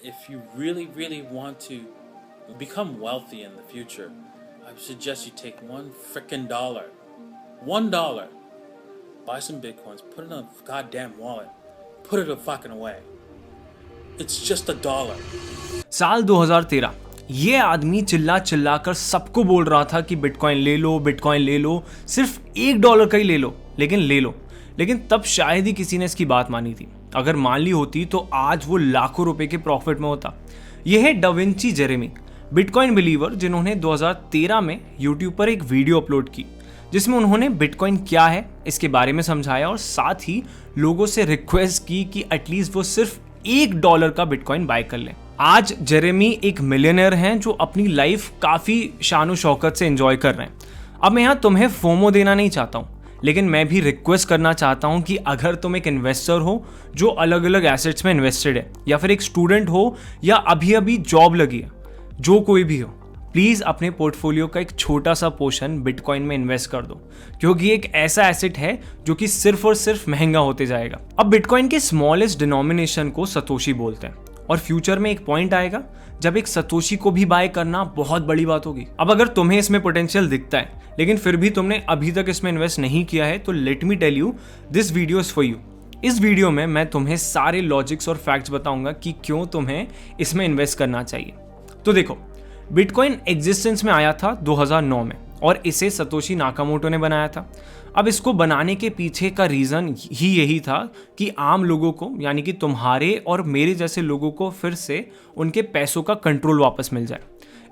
If you really want to become wealthy in the future, I suggest you take $1 freaking $1, buy some bitcoins, put it in a goddamn wallet, put it fucking away. It's just $1. साल 2013 ये आदमी चिल्ला चिल्ला कर सबको बोल रहा था कि बिटकॉइन ले लो, बिटकॉइन ले लो, सिर्फ $1 का ही ले लो, लेकिन ले लो। लेकिन तब शायद ही किसी ने इसकी बात मानी थी। अगर मान ली होती तो आज वो लाखों रुपए के प्रॉफिट में होता। यह है डाविंची जेरेमी, बिटकॉइन बिलीवर, जिन्होंने 2013 में यूट्यूब पर एक वीडियो अपलोड की जिसमें उन्होंने बिटकॉइन क्या है इसके बारे में समझाया और साथ ही लोगों से रिक्वेस्ट की कि एटलीस्ट वो सिर्फ $1 का बिटकॉइन बाय कर लें। आज जेरेमी एक मिलियनर हैं जो अपनी लाइफ काफ़ी शान शौकत से एंजॉय कर रहे हैं। अब मैं यहाँ तुम्हें फोमो देना नहीं चाहता हूँ, लेकिन मैं भी रिक्वेस्ट करना चाहता हूँ कि अगर तुम एक इन्वेस्टर हो जो अलग अलग एसेट्स में इन्वेस्टेड है, या फिर एक स्टूडेंट हो, या अभी अभी जॉब लगी है, जो कोई भी हो, प्लीज़ अपने पोर्टफोलियो का एक छोटा सा पोर्शन बिटकॉइन में इन्वेस्ट कर दो, क्योंकि एक ऐसा एसेट है जो कि सिर्फ और सिर्फ महंगा होते जाएगा। अब बिटकॉइन के स्मॉलेस्ट डिनोमिनेशन को सतोशी बोलते हैं और फ्यूचर में एक पॉइंट आएगा जब एक सतोशी को भी बाय करना बहुत बड़ी बात होगी। अब अगर तुम्हें इसमें पोटेंशियल दिखता है लेकिन फिर भी तुमने अभी तक इसमें इन्वेस्ट नहीं किया है, तो let me tell you, this video is for you. इस वीडियो में मैं तुम्हें सारे लॉजिक्स और फैक्ट्स बताऊंगा कि क्यों तुम्हें इसमें इन्वेस्ट करना चाहिए। तो देखो, बिटकॉइन एग्जिस्टेंस में आया था 2009 में और इसे सतोशी नाकामोटो ने बनाया था। अब इसको बनाने के पीछे का रीज़न ही यही था कि आम लोगों को, यानी कि तुम्हारे और मेरे जैसे लोगों को फिर से उनके पैसों का कंट्रोल वापस मिल जाए।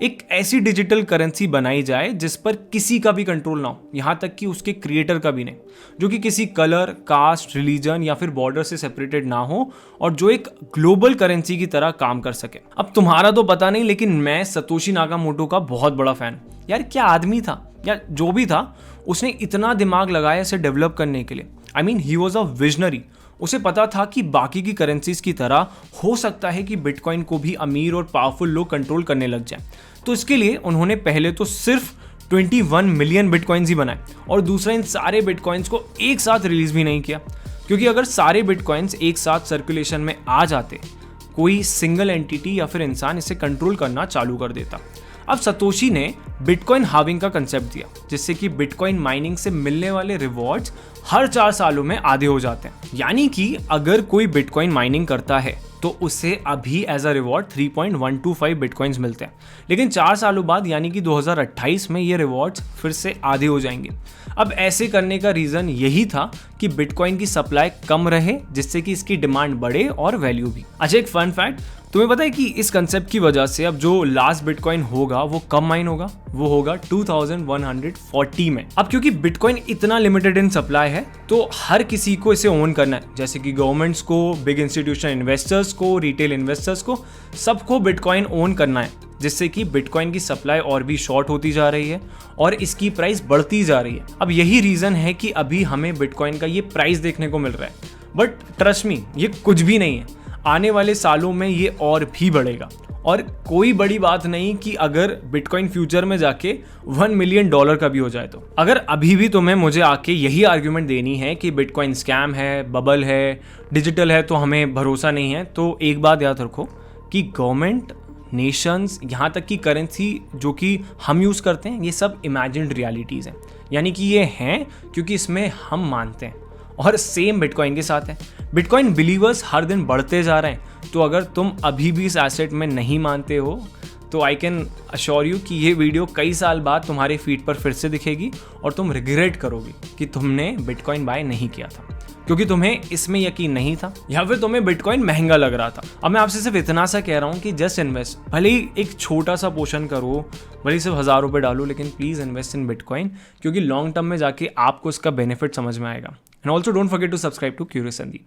एक ऐसी डिजिटल करेंसी बनाई जाए जिस पर किसी का भी कंट्रोल ना हो, यहाँ तक कि उसके क्रिएटर का भी नहीं, जो कि किसी कलर, कास्ट, रिलीजन या फिर बॉर्डर से सेपरेटेड ना हो और जो एक ग्लोबल करेंसी की तरह काम कर सके। अब तुम्हारा तो पता नहीं, लेकिन मैं सतोशी नाकामोटो का बहुत बड़ा फैन। यार क्या आदमी था, या जो भी था, उसने इतना दिमाग लगाया इसे डेवलप करने के लिए। I mean he was a visionary. उसे पता था कि बाकी की करेंसीज की तरह हो सकता है कि बिटकॉइन को भी अमीर और पावरफुल लोग कंट्रोल करने लग जाएं। तो इसके लिए उन्होंने पहले तो सिर्फ 21 मिलियन बिटकॉइंस ही बनाए और दूसरा इन सारे बिटकॉइंस को एक साथ रिलीज भी नहीं किया, क्योंकि अगर सारे बिटकॉइंस एक साथ सर्कुलेशन में आ जाते, कोई सिंगल एंटिटी या फिर इंसान इसे कंट्रोल करना चालू कर देता। अब सतोशी ने बिटकॉइन हार्विंग का कंसेप्ट दिया, जिससे कि बिटकॉइन माइनिंग से मिलने वाले रिवॉर्ड्स हर 4 सालों में आधे हो जाते हैं। यानी कि अगर कोई बिटकॉइन माइनिंग करता है तो उसे अभी एज अ रिवॉर्ड 3.125 बिटकॉइंस मिलते हैं, लेकिन 4 सालों बाद यानी कि 2028 में ये रिवॉर्ड्स फिर से आधे हो जाएंगे। अब ऐसे करने का रीज़न यही था कि बिटकॉइन की सप्लाई कम रहे, जिससे कि इसकी डिमांड बढ़े और वैल्यू भी। अच्छा, एक फन फैक्ट, तुम्हें पता है कि इस कंसेप्ट की वजह से अब जो लास्ट बिटकॉइन होगा वो कब माइन होगा? वो होगा 2140 में। अब क्योंकि बिटकॉइन इतना लिमिटेड इन सप्लाई है तो हर किसी को इसे ओन करना है, जैसे कि गवर्नमेंट्स को, बिग इंस्टीट्यूशनल इन्वेस्टर्स को, रिटेल इन्वेस्टर्स को, सबको बिटकॉइन ओन करना है, जिससे कि बिटकॉइन की सप्लाई और भी शॉर्ट होती जा रही है और इसकी प्राइस बढ़ती जा रही है। अब यही रीज़न है कि अभी हमें बिटकॉइन का ये प्राइस देखने को मिल रहा है, बट ट्रस्ट मी, ये कुछ भी नहीं है। आने वाले सालों में ये और भी बढ़ेगा और कोई बड़ी बात नहीं कि अगर बिटकॉइन फ्यूचर में जाके $1 मिलियन का भी हो जाए तो। अगर अभी भी तुम्हें मुझे आके यही आर्ग्यूमेंट देनी है कि बिटकॉइन स्कैम है, बबल है, डिजिटल है, तो हमें भरोसा नहीं है, तो एक बात याद रखो कि गवर्नमेंट, नेशंस, यहाँ तक कि करेंसी जो कि हम यूज़ करते हैं, ये सब इमेजिन्ड रियलिटीज़ हैं। यानी कि ये हैं क्योंकि इसमें हम मानते हैं, और सेम बिटकॉइन के साथ है। बिटकॉइन बिलीवर्स हर दिन बढ़ते जा रहे हैं, तो अगर तुम अभी भी इस एसेट में नहीं मानते हो तो आई कैन अश्योर यू कि ये वीडियो कई साल बाद तुम्हारे फीड पर फिर से दिखेगी और तुम रिग्रेट करोगे कि तुमने बिटकॉइन बाय नहीं किया था, क्योंकि तुम्हें इसमें यकीन नहीं था या फिर तुम्हें बिटकॉइन महंगा लग रहा था। अब मैं आपसे सिर्फ इतना सा कह रहा हूँ कि जस्ट इन्वेस्ट, भले ही एक छोटा सा पोर्शन करो, भले ही सिर्फ $1000 डालो, लेकिन प्लीज़ इन्वेस्ट इन बिटकॉइन, क्योंकि लॉन्ग टर्म में जाके आपको इसका बेनिफिट समझ में आएगा। And also don't forget to subscribe to curious Sandeep.